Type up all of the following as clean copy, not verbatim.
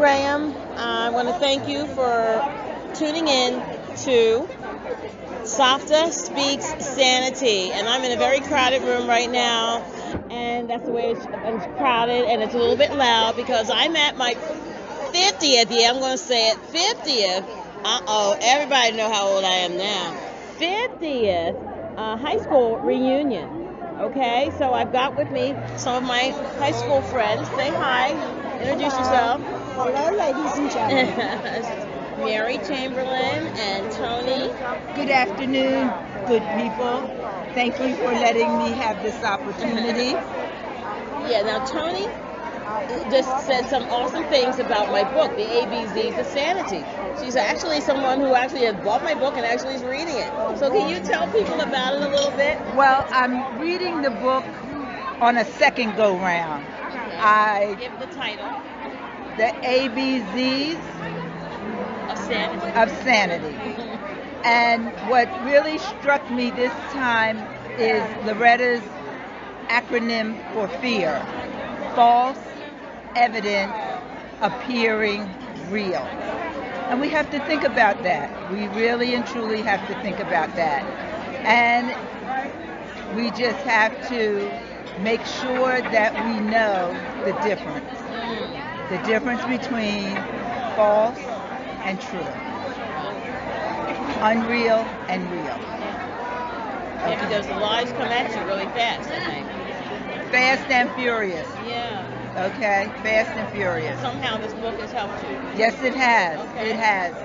Graham. I want to thank you for tuning in to Safta Speaks Sanity. And I'm in a very crowded room right now. And that's the way it's crowded, and it's a little bit loud because I'm at my 50th, I'm going to say it, 50th. Everybody know how old I am now. 50th high school reunion. Okay, so I've got with me some of my high school friends. Say hi. Introduce yourself. Hello, ladies and gentlemen. Mary Chamberlain and Tony. Good afternoon, good people. Thank you for letting me have this opportunity. Yeah, now Tony just said some awesome things about my book, The ABZs of Sanity. She's actually someone who actually has bought my book and actually is reading it. So can you tell people about it a little bit? Well, I'm reading the book on a second go-round. Okay. Give the title. The ABZs of Sanity. And what really struck me this time is Loretta's acronym for fear. False evidence appearing real. And we have to think about that. We really and truly have to think about that. And we just have to make sure that we know the difference. The difference between false and true. Unreal and real. Yeah, because the lies come at you really fast, I think. Fast and furious. Yeah. Okay, fast and furious. Somehow this book has helped you. Yes, it has. Okay. It has.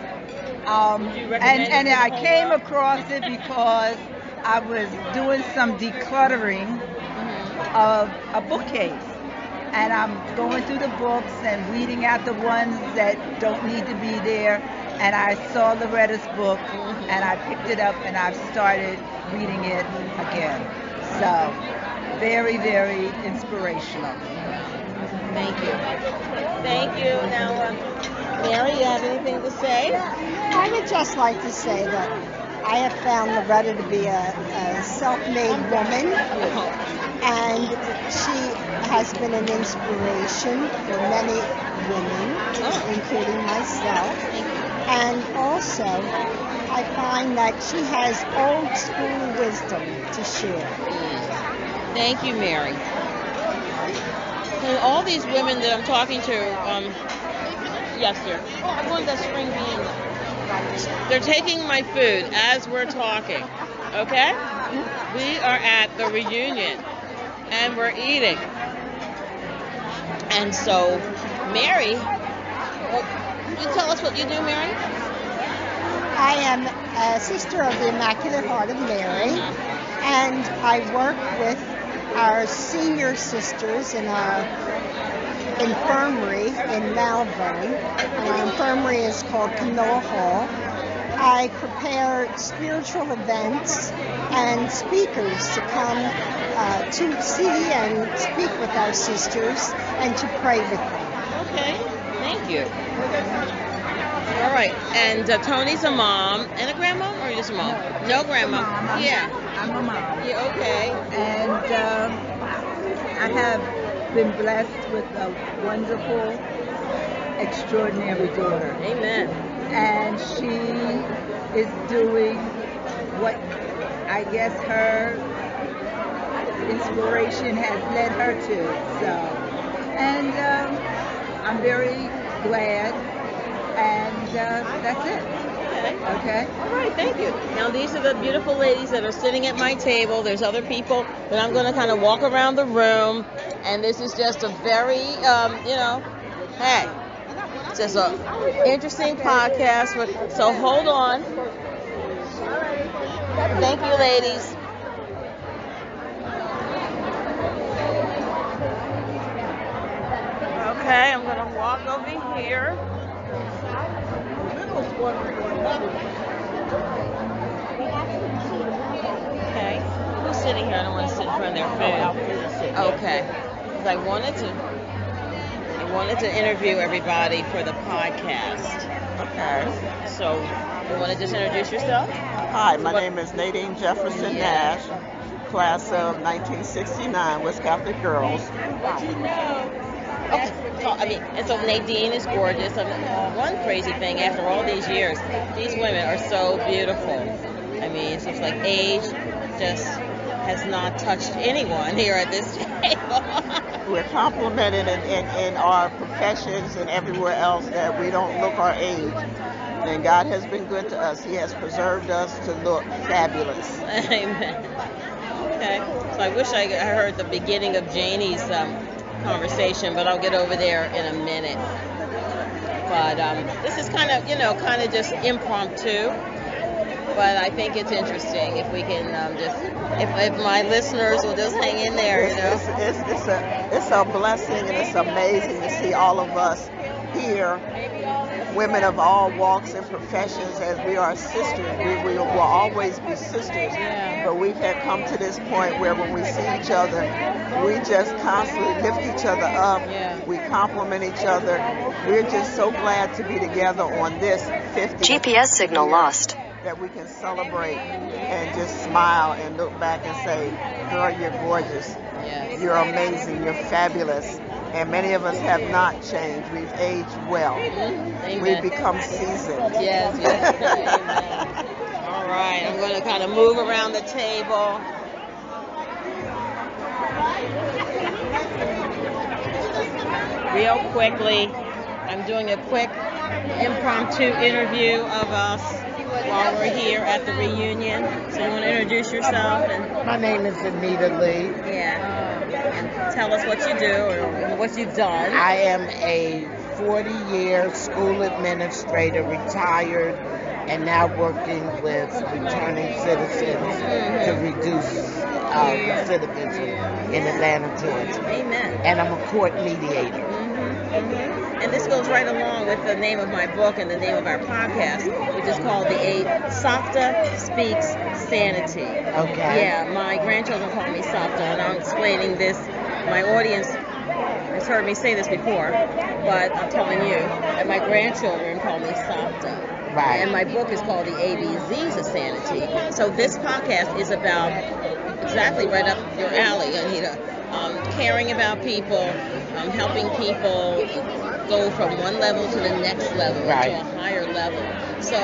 And I came across it because I was doing some decluttering of a bookcase. And I'm going through the books and weeding out the ones that don't need to be there. And I saw Loretta's book, and I picked it up, and I've started reading it again. So, very, very inspirational. Thank you. Thank you. Now, Mary, you have anything to say? I would just like to say that I have found Loretta to be a self-made woman, and she has been an inspiration for many women, including myself. And also, I find that she has old school wisdom to share. Thank you, Mary. And all these women that I'm talking to, yes, sir. I'm going to that spring bean. They're taking my food as we're talking. Okay? We are at the reunion, and we're eating. And so, Mary, you tell us what you do, Mary? I am a sister of the Immaculate Heart of Mary, and I work with our senior sisters in our infirmary in Malvern. And our infirmary is called Camilla Hall. I prepare spiritual events and speakers to come to see and speak with our sisters and to pray with them. Okay, thank you. All right, and Tony's a mom and a grandma, or just a mom? No grandma. Yeah. I'm a mom. Yeah, okay. And I have been blessed with a wonderful, extraordinary daughter. Amen. And she is doing what I guess her inspiration has led her to. So, and I'm very glad. And that's it. Okay. All right, thank you. Now, these are the beautiful ladies that are sitting at my table. There's other people, but I'm going to kind of walk around the room. And this is just a very, hey, it's just an interesting podcast. So hold on. Thank you, ladies. Okay, I'm going to walk over here. Okay. Who's sitting here? I don't want to sit in front of their food. Okay. Because I wanted to interview everybody for the podcast. Okay. So, you want to just introduce yourself? Hi, my name is Nadine Jefferson Nash, class of 1969, West Catholic Girls. And so Nadine is gorgeous. One crazy thing, after all these years, these women are so beautiful. I mean, it's just like age just has not touched anyone here at this table. We're complimented in our professions and everywhere else that we don't look our age. And God has been good to us. He has preserved us to look fabulous. Amen. Okay. So I wish I heard the beginning of Janie's conversation, but I'll get over there in a minute. But this is kind of just impromptu. But I think it's interesting if we can if my listeners will just hang in there, you know. It's a blessing, and it's amazing to see all of us here, women of all walks and professions, as we are sisters. We will always be sisters. Yeah. But we've had come to this point where when we see each other, we just constantly lift each other up. Yeah. We compliment each other. We're just so glad to be together on this 50th GPS signal lost. that we can celebrate and just smile and look back and say, girl, you're gorgeous. Yes. You're amazing. You're fabulous. And many of us have not changed. We've aged well. Amen. We've become seasoned. Yes. Amen. All right. I'm going to kind of move around the table. Real quickly, I'm doing a quick impromptu interview of us while we're here at the reunion. So you want to introduce yourself and My name is Anita Lee. and tell us what you do or what you've done. I am a 40-year school administrator, retired, and now working with returning citizens to reduce recidivism in Atlanta, Georgia. Amen. And I'm a court mediator. And this goes right along with the name of my book and the name of our podcast, which is called Safta Speaks Sanity. Okay. Yeah, my grandchildren call me Safta, and I'm explaining this. My audience has heard me say this before, but I'm telling you that my grandchildren call me Safta. Right. And my book is called The ABZs of Sanity. So this podcast is about exactly right up your alley, Anita. Caring about people, helping people go from one level to the next level, Right. to a higher level. So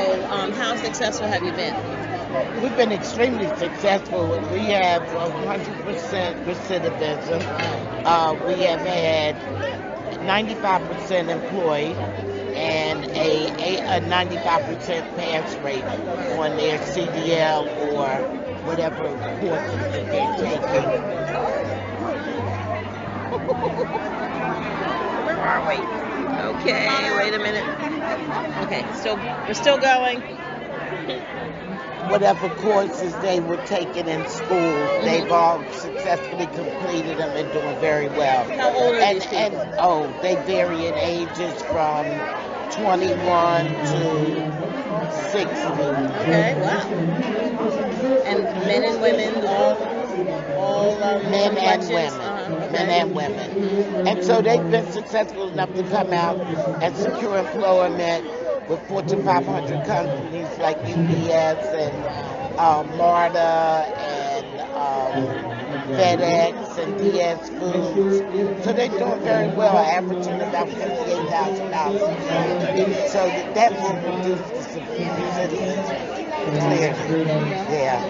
how successful have you been? We've been extremely successful. We have 100% recidivism. We have had 95% employed and a 95% pass rate on their CDL or whatever courses that they're taking. Where are we? Okay, wait a minute. Okay, we're still going. Whatever courses they were taking in school, they've all successfully completed them and doing very well. How old are these people? And they vary in ages from 21 to 60. Okay, wow. And men and women, all Men and complexions? women. Okay. Men and women. And so they've been successful enough to come out and secure employment with Fortune 500 companies like UPS and MARTA and FedEx and DS Foods. So they're doing very well, averaging about $58,000. So that will reduce the recidivism. Clearly. Yeah.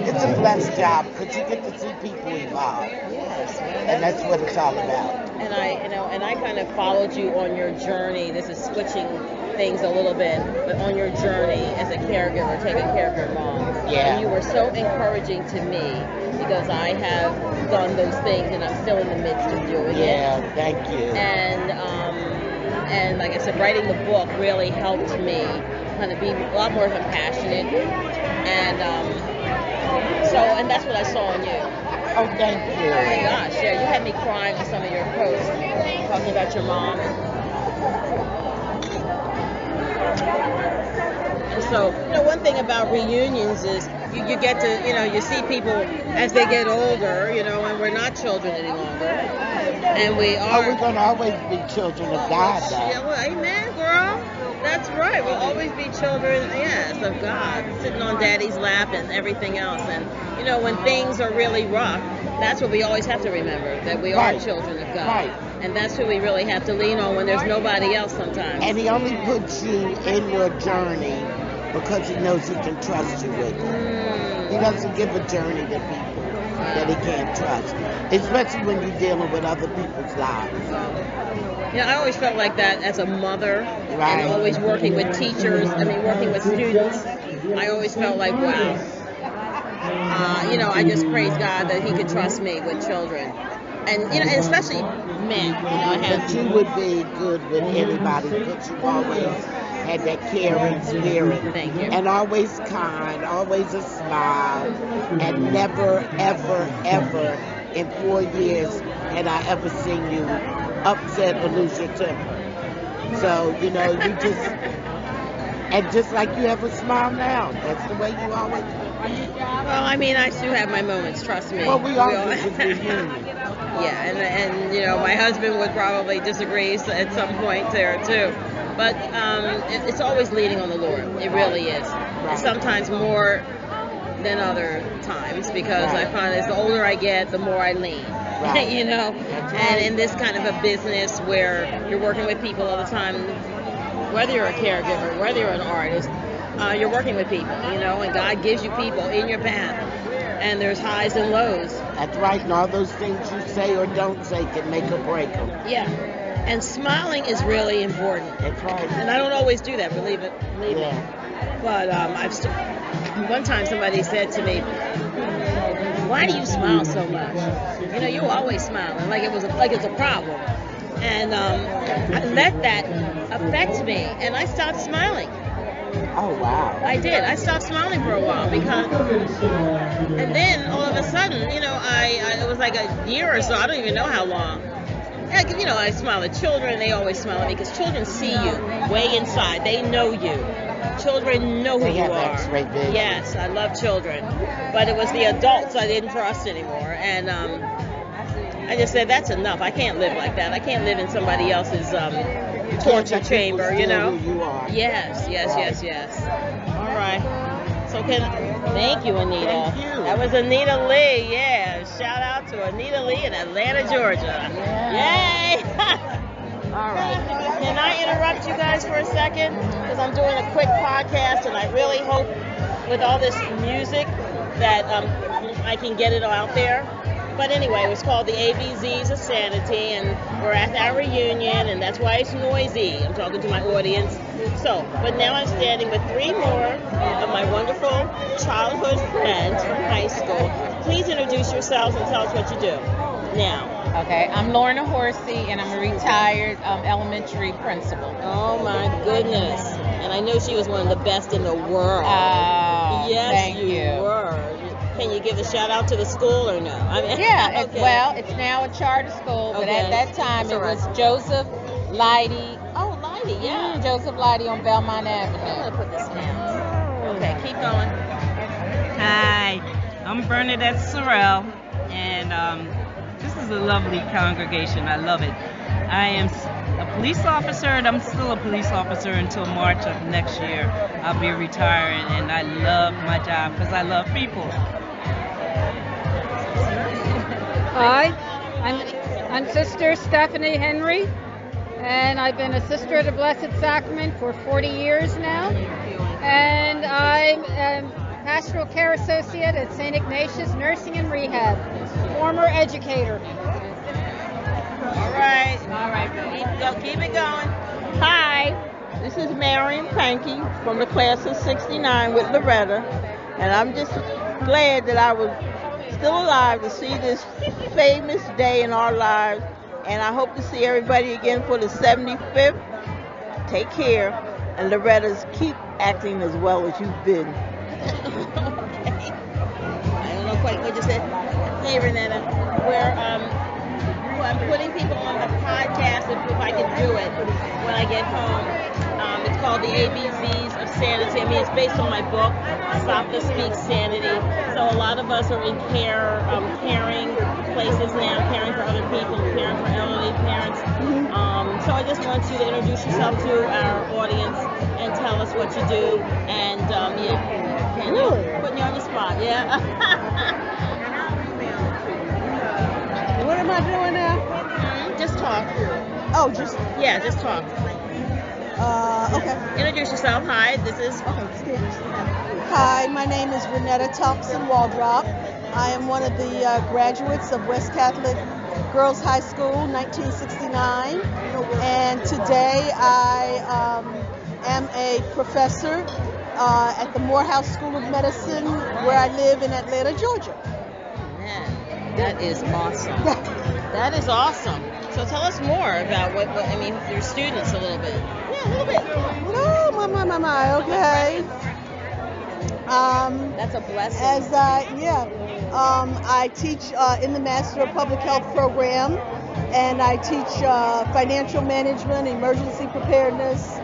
It's a blessed job because you get to see people evolve. Yes. And that's what it's all about. And I kind of followed you on your journey. This is switching things a little bit, but on your journey as a caregiver, taking care of your mom. Yeah. And you were so encouraging to me because I have done those things and I'm still in the midst of doing it. Yeah, thank you. And like I said, writing the book really helped me kind of be a lot more compassionate. And and that's what I saw in you. Oh, thank you. Oh my gosh, yeah, you had me crying on some of your posts, talking about your mom. And so, one thing about reunions is you get to, you see people as they get older, and we're not children any longer. And we are. Oh, we're going to always be children of God, though. Yeah, well, amen, girl. That's right. We'll always be children, yes, of God, sitting on Daddy's lap and everything else. And, when things are really rough, that's what we always have to remember, that we are Right. children of God. Right. And that's who we really have to lean on when there's nobody else sometimes. And he only puts you in your journey because he knows he can trust you with it. He doesn't give a journey to people that he can't trust, especially when you're dealing with other people's lives. I always felt like that as a mother, Right. and always working with teachers, working with students. I always felt like, wow. I just praise God that he could trust me with children. And, and especially men. But you would be good with anybody because you always had that caring spirit. Thank you. And always kind, always a smile, and never, ever, ever in 4 years had I ever seen you upset or lose your temper. So, you just, and just like you have a smile now, that's the way you always do. Well, I still have my moments, trust me. Well, we all do with reunion. Yeah, and my husband would probably disagree at some point there too. But it's always leaning on the Lord. It really is. Right. Sometimes more than other times because Right. I find as the older I get, the more I lean. Right. And in this kind of a business where you're working with people all the time, whether you're a caregiver, whether you're an artist, you're working with people, and God gives you people in your path. And there's highs and lows. That's right, and all those things you say or don't say can make or break them. Yeah. And smiling is really important. That's right. And I don't always do that, believe me. But one time somebody said to me, "Why do you smile so much? You always smiling, like it's a problem." And I let that affect me, and I stopped smiling. Oh, wow. I did. I stopped smiling for a while and then all of a sudden, it was like a year or so. I don't even know how long. I smile at children. They always smile at me because children see you way inside. They know you. Children know who They you have are. X-ray vision. Yes, I love children. But it was the adults I didn't trust anymore. And I just said, that's enough. I can't live like that. I can't live in somebody else's torture chamber, Who you are. Yes. All right. So thank you, Anita. Thank you. That was Anita Lee. Yeah. Shout out to Anita Lee in Atlanta, Georgia. Yay. All right. Can I interrupt you guys for a second? Because I'm doing a quick podcast, and I really hope with all this music that I can get it out there. But anyway, it was called the ABZs of Sanity, and we're at our reunion, and that's why it's noisy. I'm talking to my audience. So, but now I'm standing with 3 more of my wonderful childhood friends from high school. Please introduce yourselves and tell us what you do now. Okay, I'm Lorna Horsey, and I'm a retired elementary principal. Oh my goodness. And I know she was one of the best in the world. Yes, thank you were. Can you give a shout out to the school or no? Yeah, okay. it's now a charter school, but Okay. at that time That's all right. it was Joseph Leidy. Oh, Leidy, yeah. Joseph Leidy on Belmont I'm Avenue. going to put this down. Okay, keep going. Hi, I'm Bernadette Sorrell, and this is a lovely congregation. I love it. I am a police officer, and I'm still a police officer until March of next year. I'll be retiring, and I love my job because I love people. Hi, I'm Sister Stephanie Henry, and I've been a Sister of the Blessed Sacrament for 40 years now. And I'm a Pastoral Care Associate at St. Ignatius Nursing and Rehab, former educator. All right. Keep it going. Hi, this is Marion Pankey from the class of 69 with Loretta, and I'm just glad that I was still alive to see this famous day in our lives, and I hope to see everybody again for the 75th. Take care, and Loretta's keep acting as well as you've been. Okay. I don't know quite what you said. Hey, Renetta, I'm putting people on the podcast if I can do it when I get home. It's called the ABZs of Sanity. It's based on my book, Safta Speaks Sanity. So a lot of us are in caring places now, caring for other people, caring for elderly parents. So I just want you to introduce yourself to our audience and tell us what you do. And putting you on the spot, yeah. What am I doing now? just talk. Oh, just Yeah, just talk. okay. Introduce yourself. Hi, this is. Hi, my name is Renetta Thompson Waldrop. I am one of the graduates of West Catholic Girls High School, 1969, and today I am a professor at the Morehouse School of Medicine, where I live in Atlanta, Georgia. Man, that is awesome. That is awesome. So tell us more about what I mean, your students a little bit. Yeah, a little bit. Oh, my, okay. That's a blessing. I teach in the Master of Public Health program, and I teach financial management, emergency preparedness,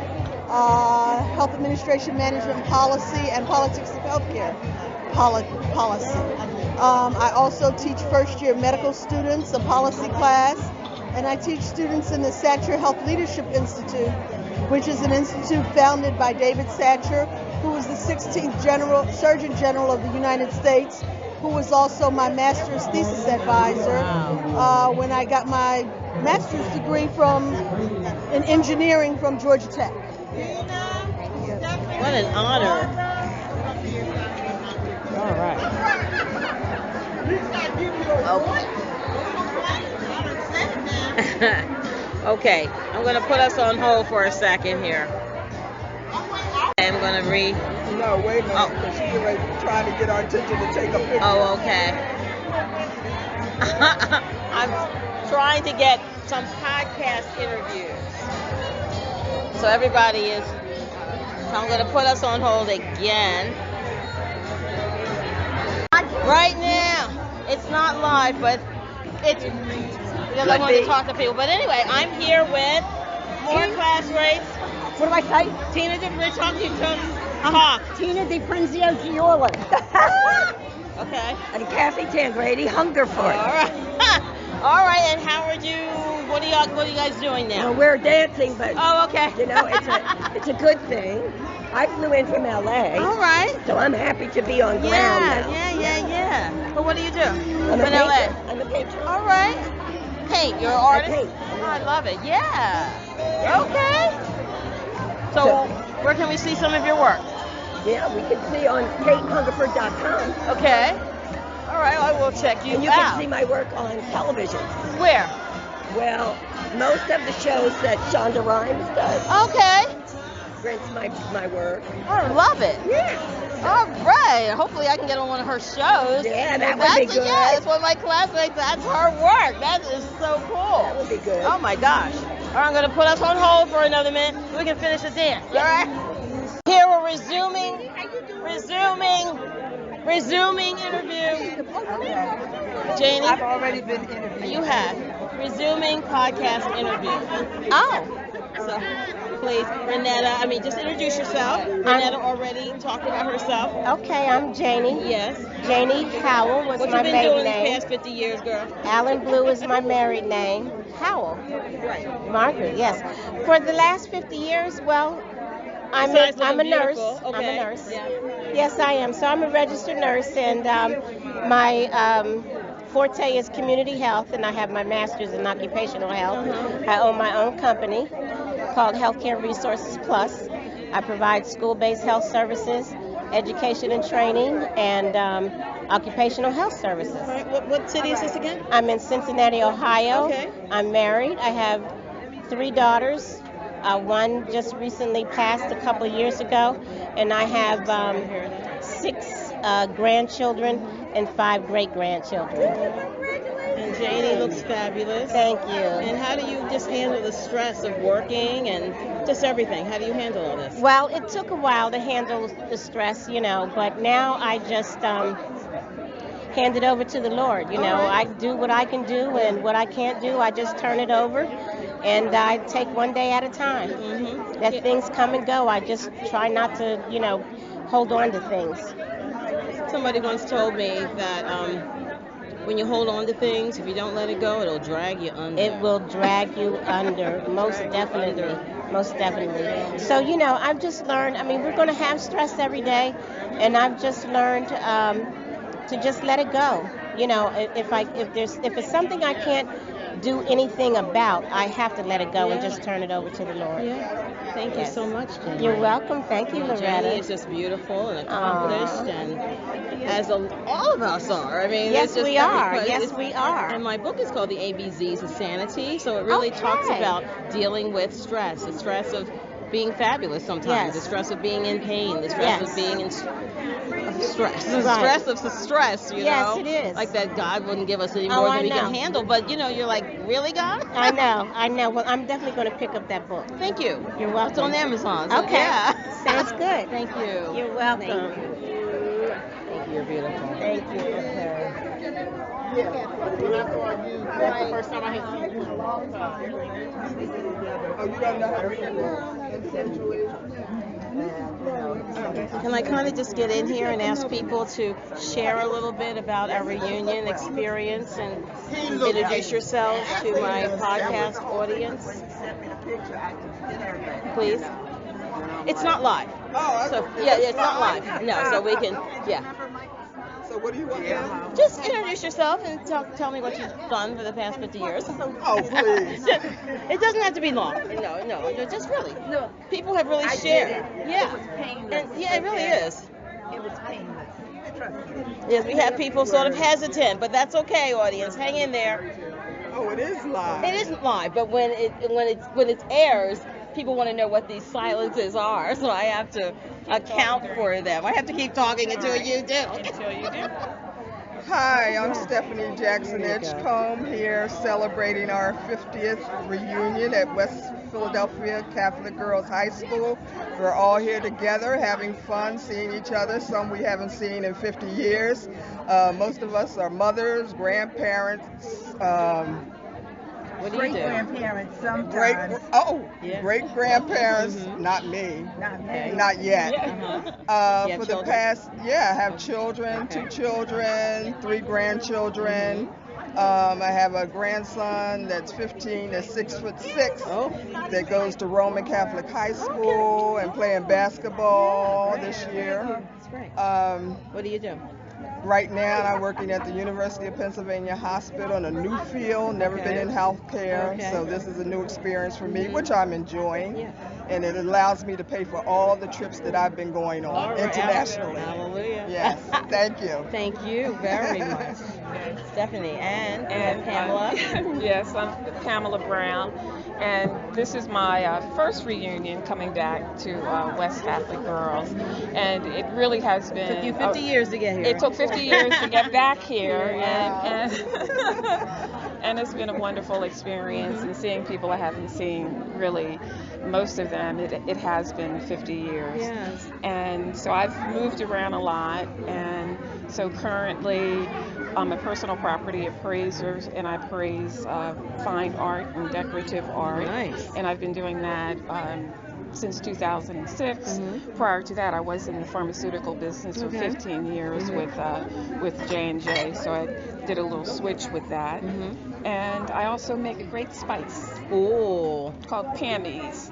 health administration management policy, and politics of healthcare policy. I also teach first-year medical students a policy class, and I teach students in the Satcher Health Leadership Institute, which is an institute founded by David Satcher, who was the 16th Surgeon General of the United States, who was also my master's thesis advisor when I got my master's degree in engineering from Georgia Tech. What an honor. All right. Okay, I'm going to put us on hold for a second here. I'm going to read. No, wait a minute, because she's trying to get our attention to take a picture. Oh, okay. I'm trying to get some podcast interviews. So everybody is. So I'm going to put us on hold again. Right now, it's not live, but it's because I want to talk to people. But anyway, I'm here with more classmates. What do I say? Tina, we're talking to you. Talk. Tina DiPrinzio Giorla. Okay. And Kathy Tangrady, Hungerford. All right. All right. And how are you? What are you guys doing now? Well, we're dancing, but okay. You know, it's a good thing. I flew in from LA. All right. So I'm happy to be on ground now. Yeah. But what do you do? I'm in LA. I'm a painter. All right. Paint. You're an artist? I paint. Oh, I love it. Yeah. Okay. So where can we see some of your work? Yeah, we can see on KateHungerford.com. Okay. All right, I will check you out. And you can see my work on television. Where? Well, most of the shows that Shonda Rhimes does. Okay. Prints my work. I love it. Yeah. All right. Hopefully I can get on one of her shows. Yeah, that would be good. Yeah, that's one of my classmates. That's her work. That is so cool. That would be good. Oh my gosh. All right, I'm going to put us on hold for another minute. We can finish the dance. All right. Here we're resuming interview. Janie? I've already been interviewed. You have. Resuming podcast interview. Oh. So, please, Renetta, just introduce yourself. Renetta already talked about herself. Okay, I'm Janie. Yes. Janie Howell was my maiden name. What you been doing these past 50 years, girl? Allen Blue is my married name. Howell. Right. Margaret, yes. For the last 50 years, well, I'm a nurse. Okay. I'm a nurse. Yeah. Yes, I am. So I'm a registered nurse, and my forte is community health, and I have my master's in occupational health. I own my own company called Healthcare Resources Plus. I provide school-based health services, education and training, and occupational health services. Right. What city is this again? I'm in Cincinnati, Ohio. Okay. I'm married. I have 3 daughters. One just recently passed a couple of years ago, and I have 6 grandchildren and 5 great-grandchildren. And Janie looks fabulous. Thank you. And how do you just handle the stress of working and just everything? How do you handle all this? Well, it took a while to handle the stress, but now I just hand it over to the Lord. I do what I can do, and what I can't do, I just turn it over, and I take one day at a time. That things come and go. I just try not to, hold on to things. Somebody once told me that when you hold on to things, if you don't let it go, it'll drag you under. It will drag you under, most definitely. Most definitely. So, I've just learned, we're going to have stress every day, and I've just learned to just let it go. If it's something I can't do anything about. I have to let it go and just turn it over to the Lord. Yeah. Thank you so much, Jenny. You're welcome. Thank you, Loretta. Jenny is just beautiful and accomplished, and as all of us are. I mean, Yes, it's just we are. because Yes, it's- we are. And my book is called The ABZs of Sanity, so it really talks Okay. about dealing with stress, the stress of being fabulous sometimes, Yes. the stress of being in pain, the stress Yes. of being in stress, the Right. stress of the stress, you Yes, know? it is. Like that God wouldn't give us any Oh, more I than we can know. handle, but you know, you're like, really, God? I know. Well, I'm definitely going to pick up that book. Thank you. You're welcome. It's on Amazon. So Okay. Yeah. Sounds good. Thank you. You're welcome. Thank you. You're beautiful. Thank you. Okay. That's the first time I had seen you in a long time. Oh, you don't know how to accentuate? Can I kind of just get in here and ask people to share a little bit about our reunion experience and introduce yourselves to my podcast audience? Please. It's not live. Oh, So it's not live. No, so we can, So what do you want to know? Just introduce yourself and tell me what you've done for the past 50 years. Oh, please. It doesn't have to be long. No, just really. No, people have really shared. Yeah. And it really is. It was painless. Trust me. Yes, we have people sort of hesitant, but that's okay, audience. Hang in there. Oh, it is live. It isn't live, but when it airs, people want to know what these silences are, so I have to account for them. I have to keep talking until you do. Hi, I'm Stephanie Jackson Edgecombe here celebrating our 50th reunion at West Philadelphia Catholic Girls High School. We're all here together having fun, seeing each other, some we haven't seen in 50 years. Most of us are mothers, grandparents, What do you do? Great-grandparents sometimes. great-grandparents, not me. Not me. Not yet. You have For the children? past, I have children, 2 children, 3 grandchildren. I have a grandson that's 15, that's 6'6", that goes to Roman Catholic High School and playing basketball this year. That's great. What do you do? Right now, I'm working at the University of Pennsylvania Hospital in a new field, never been in healthcare, so this is a new experience for me, which I'm enjoying. And it allows me to pay for all the trips that I've been going on internationally. Hallelujah. Yes, thank you. Thank you very much. Stephanie and Pamela. Yes, I'm Pamela Brown, and this is my first reunion coming back to West Catholic Girls, and it really has been. Took you 50 years to get here. It took 50 years to get back here, and and it's been a wonderful experience, and seeing people I haven't seen really. Most of them, it has been 50 years. Yes. And so I've moved around a lot, and so currently I'm a personal property appraiser, and I appraise fine art and decorative art. Nice. And I've been doing that since 2006. Prior to that, I was in the pharmaceutical business for 15 years with J&J, so I did a little switch with that. And I also make a great spice. Ooh. Called Pammy's.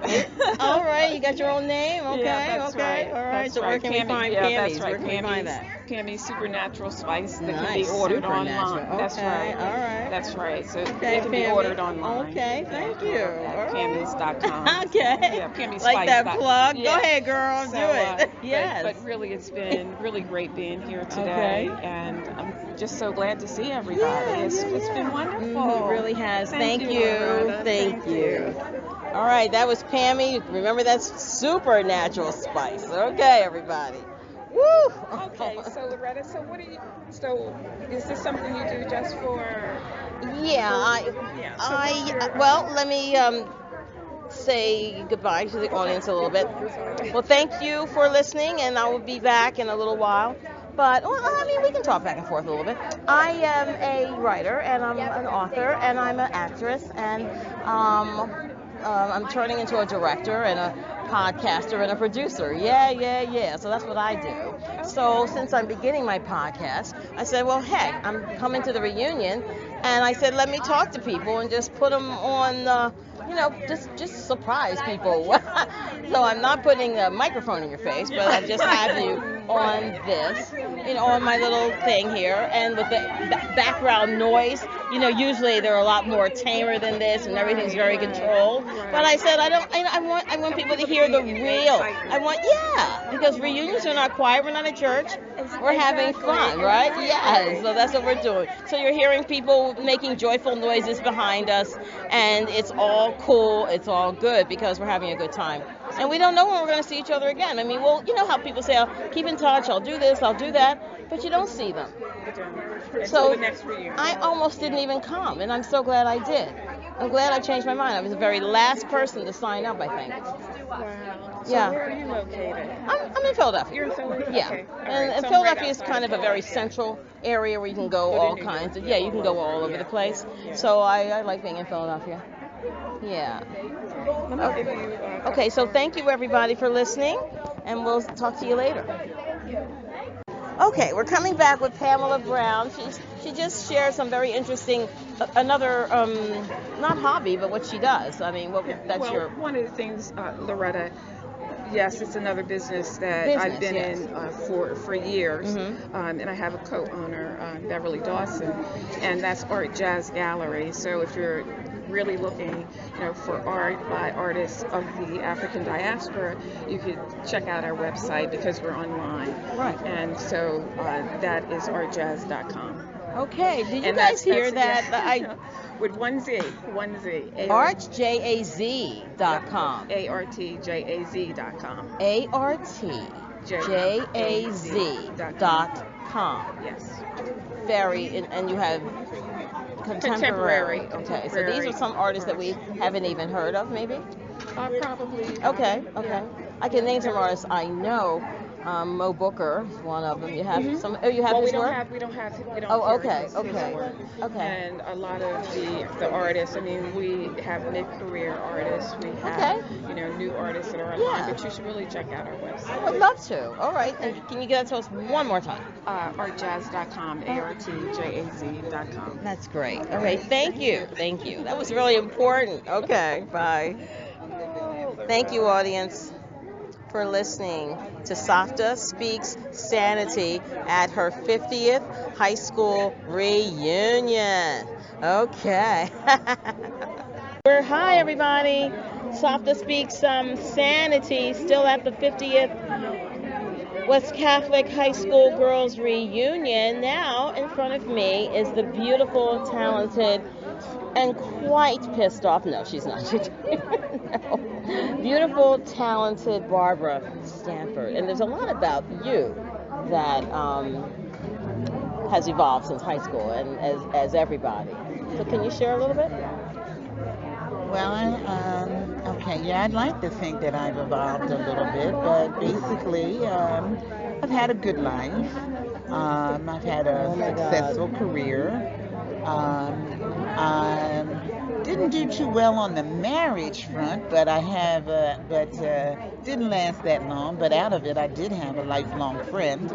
All right, you got your own name? Okay, Yeah, that's okay. right. All right, That's so where right. can we find Yeah, Pammy's? that's right. Where can we find that? Pammy's Supernatural Spice that can Nice. be ordered Supernatural. online. That's Okay, right. all right. That's right. So Okay, it can be Pammy. ordered online. Okay, thank you. At All right. Pammy's.com. Okay. Yeah, Pammy's Like that Spice. plug? Yeah. Go ahead, girl. So, do it. Yes. But really, it's been really great being here today, and I'm just so glad to see everybody. It's been wonderful. It really has. Thank Thank you, you. Loretta. Thank you. All right, that was Pammy. Remember, that's Supernatural Spice. Okay, everybody. Woo! Okay, so Loretta, so is this something you do just for? Well, let me say goodbye to the audience a little bit. Well, thank you for listening, and I will be back in a little while. But, we can talk back and forth a little bit. I am a writer, and I'm an author, and I'm an actress, and I'm turning into a director and a podcaster and a producer. Yeah. So that's what I do. So since I'm beginning my podcast, I said, well, heck, I'm coming to the reunion, and I said, let me talk to people and just put them on, just surprise people. So I'm not putting a microphone in your face, but I just have you on this, on my little thing here, and with the background noise. Usually they're a lot more tamer than this, and everything's very controlled. But I said I want people to hear the real. Because reunions are not quiet. We're not a church. We're having fun, right? Yes. So that's what we're doing. So you're hearing people making joyful noises behind us, and it's all cool. It's all good because we're having a good time. And we don't know when we're going to see each other again. You know how people say, I'll keep in touch, I'll do this, I'll do that, but you don't see them. So the next reunion. I almost didn't even come, and I'm so glad I did. I'm glad I changed my mind. I was the very last person to sign up, I think. Wow. So Yeah. where are you located? I'm in Philadelphia. You're in Philadelphia? Yeah. Okay. All And right. So Philadelphia right is kind of a very central area where you can go all kinds of, you can go all over Yeah. the place. Yeah. So I like being in Philadelphia. Yeah. Let me give you, Okay, so thank you everybody for listening, and we'll talk to you later. Okay, we're coming back with Pamela Brown. She just shared some very interesting, another, not hobby, but what she does. One of the things, Loretta, yes, it's another business that I've been in for years, and I have a co-owner, Beverly Dawson, and that's Art Jazz Gallery. So if you're really looking, for art by artists of the African diaspora, you could check out our website because we're online. Right. And so that is artjazz.com. Okay. Did you guys hear that? Yeah. With one Z. Artjaz.com. ARTJAZ.com. ARTJAZ.com. Yes. And you have contemporary. Okay, so these are some artists that we haven't even heard of, maybe? Probably. Okay. I can name some artists I know. Mo Booker is one of them. You have some. Oh, you have his work? We don't have. Oh, okay. His work. And a lot of the artists. We have mid-career artists. We have new artists that are online. But you should really check out our website. I would love to. All right. And can you get that to us one more time? Artjazz.com. ARTJAZ.com. That's great. Okay. Thank you. That was really important. Okay. Bye. Thank you, audience, for listening to Safta Speaks Sanity at her 50th high school reunion. Okay. Hi, everybody. Safta Speaks Sanity, still at the 50th West Catholic High School Girls Reunion. Now, in front of me is the beautiful, talented, and quite pissed off. No, she's not. No. Beautiful, talented Barbara Stanford. And there's a lot about you that has evolved since high school, and as everybody. So can you share a little bit? Well, I'd like to think that I've evolved a little bit, but basically, I've had a good life. I've had a successful career. I didn't do too well on the marriage front, but I have, didn't last that long. But out of it, I did have a lifelong friend.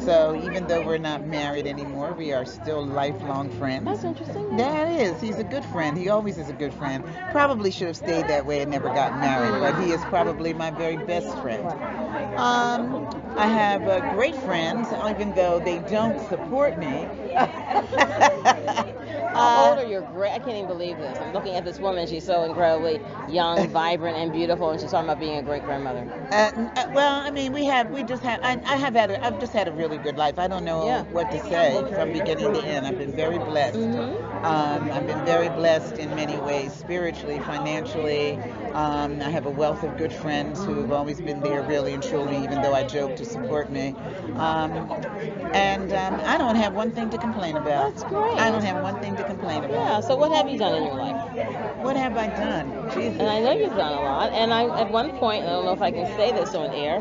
So even though we're not married anymore, we are still lifelong friends. That's interesting. That is. He's a good friend. He always is a good friend. Probably should have stayed that way and never got married, but he is probably my very best friend. I have great friends, even though they don't support me. How old are your I can't even believe this. I'm looking at this woman. She's so incredibly young, vibrant, and beautiful, and she's talking about being a great grandmother. I've just had a really good life. I don't know what to say from beginning to end. I've been very blessed. I've been very blessed in many ways, spiritually, financially. I have a wealth of good friends who have always been there, really and truly, even though I joke to support me. I don't have one thing to complain about. That's great. I don't have one thing to complain about. Yeah, so what have you done in your life? What have I done? Jesus. And I know you've done a lot, and at one point, I don't know if I can say this on air.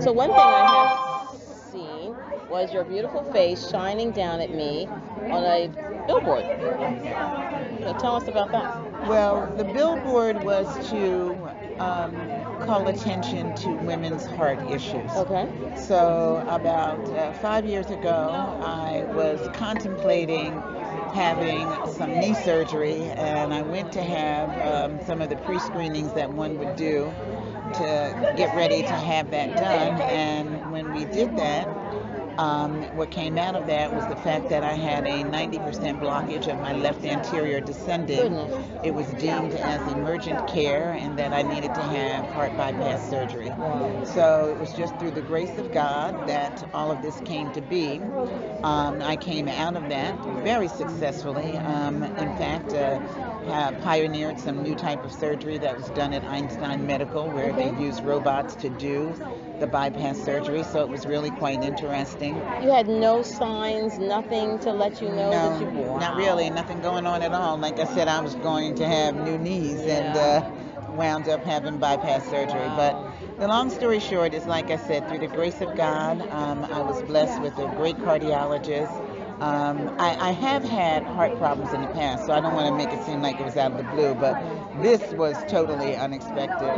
So one thing I have seen was your beautiful face shining down at me on a billboard. So tell us about that. Well, the billboard was to call attention to women's heart issues. Okay. So about 5 years ago, I was contemplating having some knee surgery, and I went to have some of the pre-screenings that one would do to get ready to have that done. And when we did that, what came out of that was the fact that I had a 90% blockage of my left anterior descending. It was deemed as emergent care and that I needed to have heart bypass surgery. So it was just through the grace of God that all of this came to be. I came out of that very successfully. In fact, have pioneered some new type of surgery that was done at Einstein Medical, where they use robots to do the bypass surgery. So it was really quite interesting. You had no signs, nothing to let you know that you... No, not really, nothing going on at all. Like I said, I was going to have new knees and wound up having bypass surgery. But the long story short is, like I said, through the grace of God, I was blessed with a great cardiologist. I have had heart problems in the past, so I don't want to make it seem like it was out of the blue, but this was totally unexpected.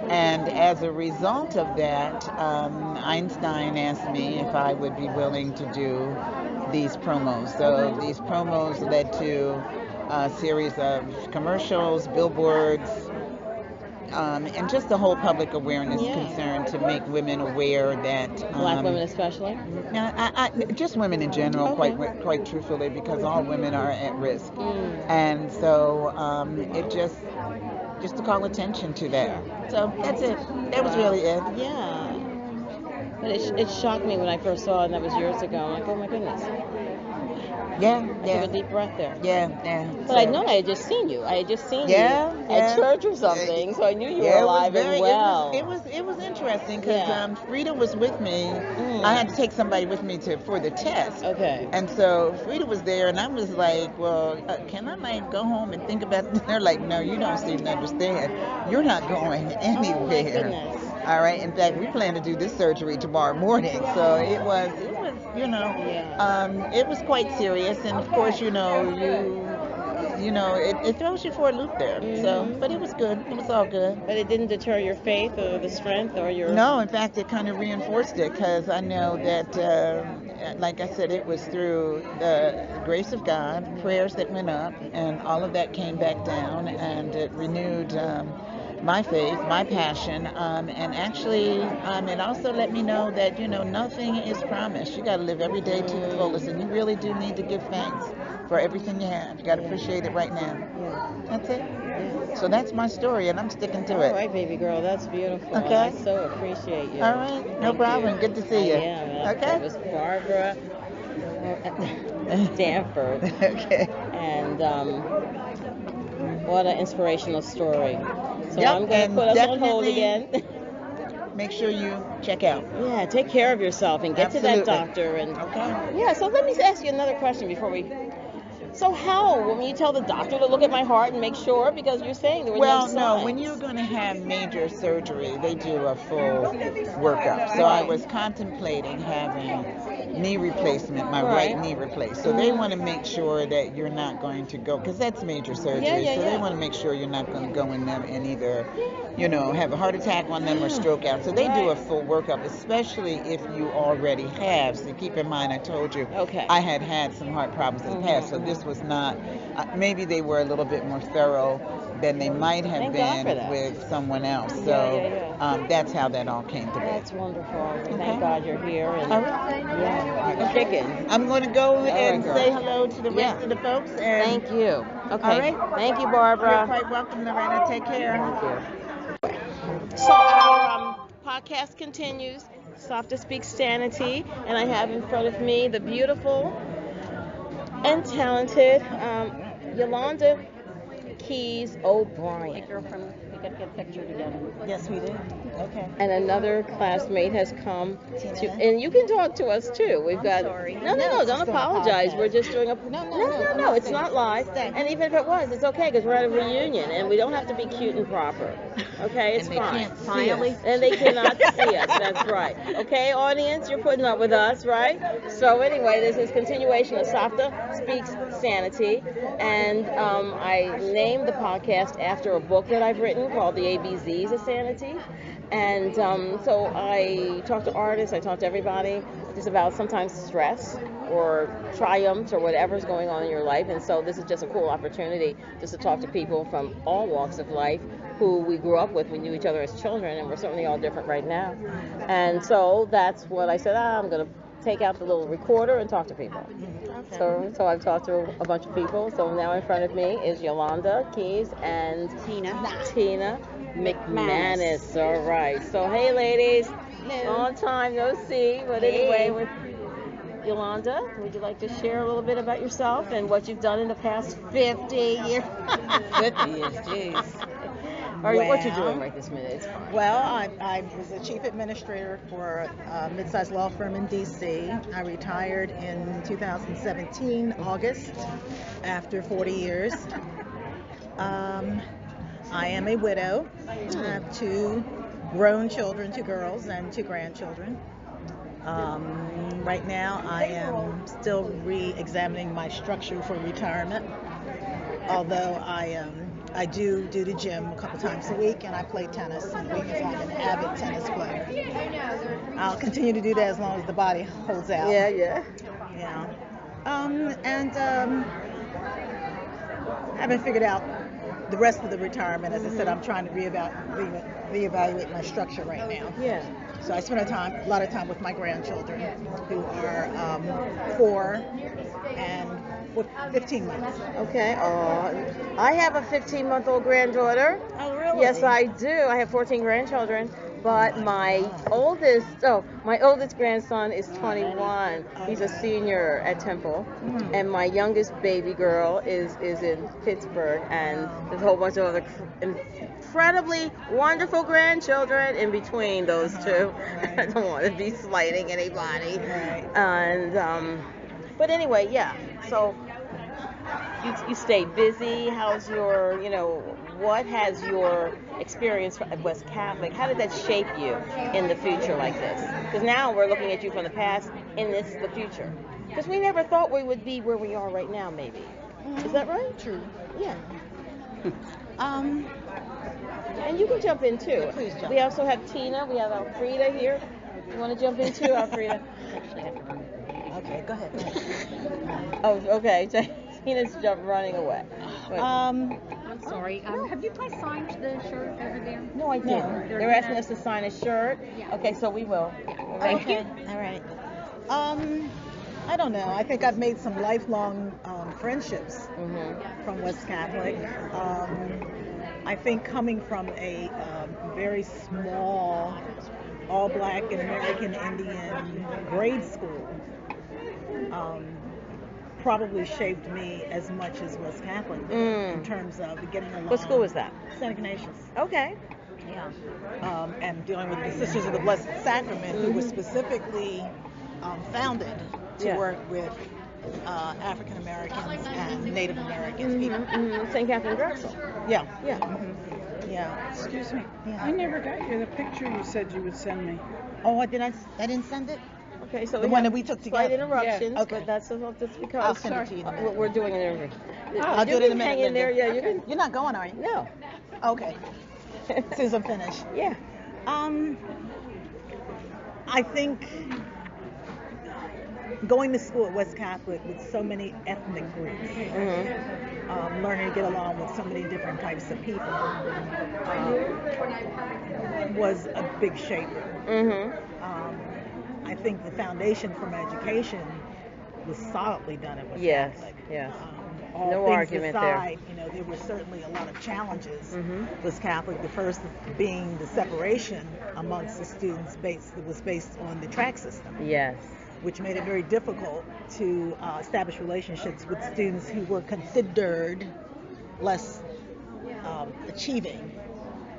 And as a result of that, Einstein asked me if I would be willing to do these promos. So these promos led to a series of commercials, billboards, and just the whole public awareness concern to make women aware that Black women especially? Just women in general, quite truthfully, because all women are at risk. And so it just to call attention to that. So that's it. That was really it. Yeah. But it shocked me when I first saw it, and that was years ago. I'm like, oh my goodness. Yeah. I took a deep breath there. Yeah. But so, I'd known I had just seen you. I had just seen you at church or something, so I knew you were alive and well. It was interesting because Frida was with me. I had to take somebody with me for the test. Okay. And so Frida was there, and I was like, well, can I go home and think about it? They're like, no, you don't seem to understand. You're not going anywhere. Oh my goodness. All right. In fact, we plan to do this surgery tomorrow morning. So it was, it was quite serious. And of course, it throws you for a loop there. So, but it was good. It was all good. But it didn't deter your faith or the strength or your... No, in fact, it kind of reinforced it, because I know that, like I said, it was through the grace of God, prayers that went up, and all of that came back down, and it renewed my faith, my passion, and actually it also let me know that, nothing is promised. You got to live every day to the fullest, and you really do need to give thanks for everything you have. You got to appreciate it right now. That's it. So that's my story, and I'm sticking to it. All right, baby girl, that's beautiful. Okay. I so appreciate you. All right, no problem. Good to see you. Yeah, okay. It was Barbara Stanford. Okay. And what an inspirational story. So I'm going to put us on hold again. Make sure you check out. Yeah, take care of yourself and get to that doctor. And yeah, so let me ask you another question before we... So how, when you tell the doctor to look at my heart and make sure, because you're saying there were no signs? Well, no, when you're going to have major surgery, they do a full workup. So I was contemplating having knee replacement, my right knee replaced. So they want to make sure that you're not going to go, because that's major surgery. So they want to make sure you're not going to go in them and either, have a heart attack on them or stroke out. So they do a full workup, especially if you already have. So keep in mind, I told you I had some heart problems in the past. So this was not, maybe they were a little bit more thorough than they might have been with someone else. So that's how that all came to be. That's wonderful. Thank God you're here. And chicken. I'm going to go and say hello to the rest of the folks. And thank you. Okay. All right. Thank you, Barbara. You're quite welcome, Lorena. Take care. Thank you. So our podcast continues. Softa Speaks Sanity, and I have in front of me the beautiful and talented Yolanda Keys O'Brien. My girlfriend, we got to get a picture together. Yes, we did. Okay. And another classmate has come to, and you can talk to us too. We've got. Sorry. No, don't apologize. We're just doing a. No. It's not live. And even if it was, it's okay because we're at a reunion and we don't have to be cute and proper. Okay, it's and fine. Can't see us. And they cannot see us. That's right. Okay, audience, you're putting up with us, right? So anyway, this is continuation of Softa Speaks Sanity, and I named the podcast after a book that I've written called The ABZs of Sanity. And so I talk to artists, I talk to everybody, I just about sometimes stress or triumphs or whatever's going on in your life. And so this is just a cool opportunity just to talk to people from all walks of life who we grew up with. We knew each other as children, and we're certainly all different right now. And so that's what I said, I'm going to take out the little recorder and talk to people. Okay. So I've talked to a bunch of people. So now in front of me is Yolanda Keys and Tina McManus. All right. So hey, ladies. Long time no see. But anyway, with Yolanda, would you like to share a little bit about yourself and what you've done in the past 50 years? 50 years, jeez. Or what you're doing right this minute. It's fine. Well, I was a chief administrator for a mid-sized law firm in D.C. I retired in 2017, August, after 40 years. I am a widow. I have 2 grown children, 2 girls and 2 grandchildren. Right now, I am still re-examining my structure for retirement, although I do the gym a couple times a week, and I play tennis on the weekends. I'm an avid tennis player. I'll continue to do that as long as the body holds out. Yeah. I haven't figured out the rest of the retirement. As I said, I'm trying to reevaluate my structure right now. Yeah. So I spend a lot of time with my grandchildren, who are 4 and 15 months. Okay. I have a 15-month-old granddaughter. Oh, really? Yes, I do. I have 14 grandchildren, but my oldest grandson is 21. He's a senior at Temple, and my youngest baby girl is in Pittsburgh, and there's a whole bunch of other incredibly wonderful grandchildren in between those two. I don't want to be slighting anybody. And but anyway, yeah. So you stay busy. How's your, what has your experience at West Catholic, how did that shape you in the future like this? Because now we're looking at you from the past in the future. Because we never thought we would be where we are right now, maybe. Is that right? True. Yeah. And you can jump in too. Please jump. We also have Tina. We have Alfreda here. You want to jump in too, Alfreda? Okay, go ahead. Oh, okay. Tina's running away. I'm sorry. Have you guys signed the shirt over there? No, I didn't. They're asking us to sign a shirt. Yeah. Okay, so we will. Thank you. All right. I don't know. I think I've made some lifelong friendships from West Catholic. I think coming from a very small, all-black and American Indian grade school probably shaped me as much as West Catholic in terms of getting along. What school was that? St. Ignatius. Okay. Yeah. And dealing with the Sisters of the Blessed Sacrament, who was specifically founded to work with African Americans and Native American people. St. Catherine Drexel. Yeah. Yeah. Yeah. Excuse me. Yeah. I never got you the picture you said you would send me. Oh, I didn't send it? Okay, so the one that we took together. Slight interruptions, Yeah. Okay. but that's because I'll send it to you in a minute. we're doing an interview. I'll do it in a minute. Hang in there, yeah. Okay. You're not going, are you? No. Okay. As soon as I'm finished. Yeah. I think going to school at West Catholic with so many ethnic groups, learning to get along with so many different types of people, was a big shaper. I think the foundation for my education was solidly done at West Catholic. Yes. All No things argument aside, there were certainly a lot of challenges. West Catholic, the first being the separation amongst the students that was based on the track system. Yes. Which made it very difficult to establish relationships with students who were considered less achieving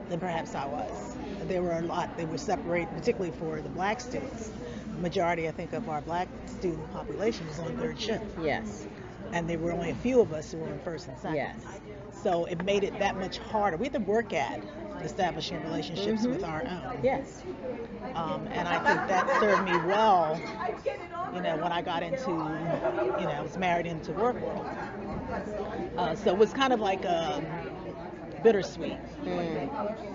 than perhaps I was. They were separated, particularly for the black students. The majority, I think, of our black student population was on third shift. Yes. And there were only a few of us who were in first and second. Yes. So it made it that much harder. We had to work at establishing relationships with our own. Yes. And I think that served me well, when I got into, I was married into work world. So it was kind of like bittersweet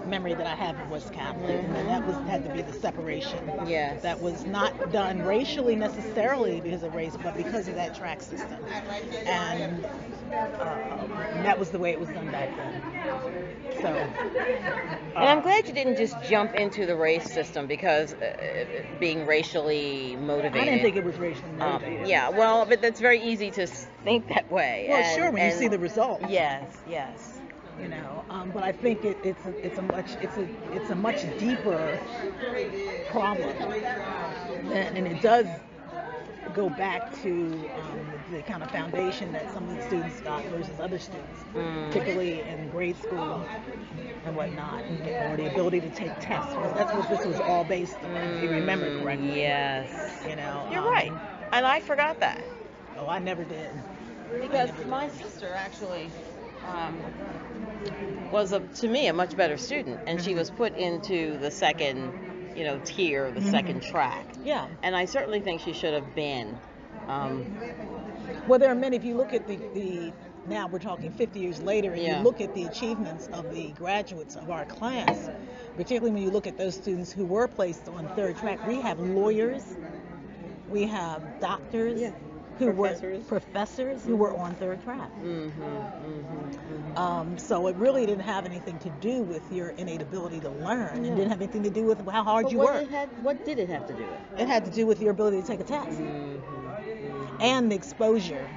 memory that I have of West Catholic, and that had to be the separation. Yes. That was not done racially necessarily because of race, but because of that track system, and that was the way it was done back then. So. And I'm glad you didn't just jump into the race system because being racially motivated. I didn't think it was racially motivated. Yeah, well, but that's very easy to think that way. Well, sure, when you see the results. Yes. You know, but I think it's a much deeper problem, and it does go back to the kind of foundation that some of the students got versus other students, particularly in grade school and whatnot, or the ability to take tests. Because that's what this was all based on, if you remember correctly. Yes. You know. You're right, and I forgot that. Oh, I never did. Because my sister actually was to me a much better student, and she was put into the second, tier, the second track. Yeah. And I certainly think she should have been. Well, there are many. If you look at the now we're talking 50 years later, and you look at the achievements of the graduates of our class, particularly when you look at those students who were placed on third track. We have lawyers, we have doctors. Yeah. Professors who were on third track. So it really didn't have anything to do with your innate ability to learn. It didn't have anything to do with how hard you work. What did it have to do with? It had to do with your ability to take a test and the exposure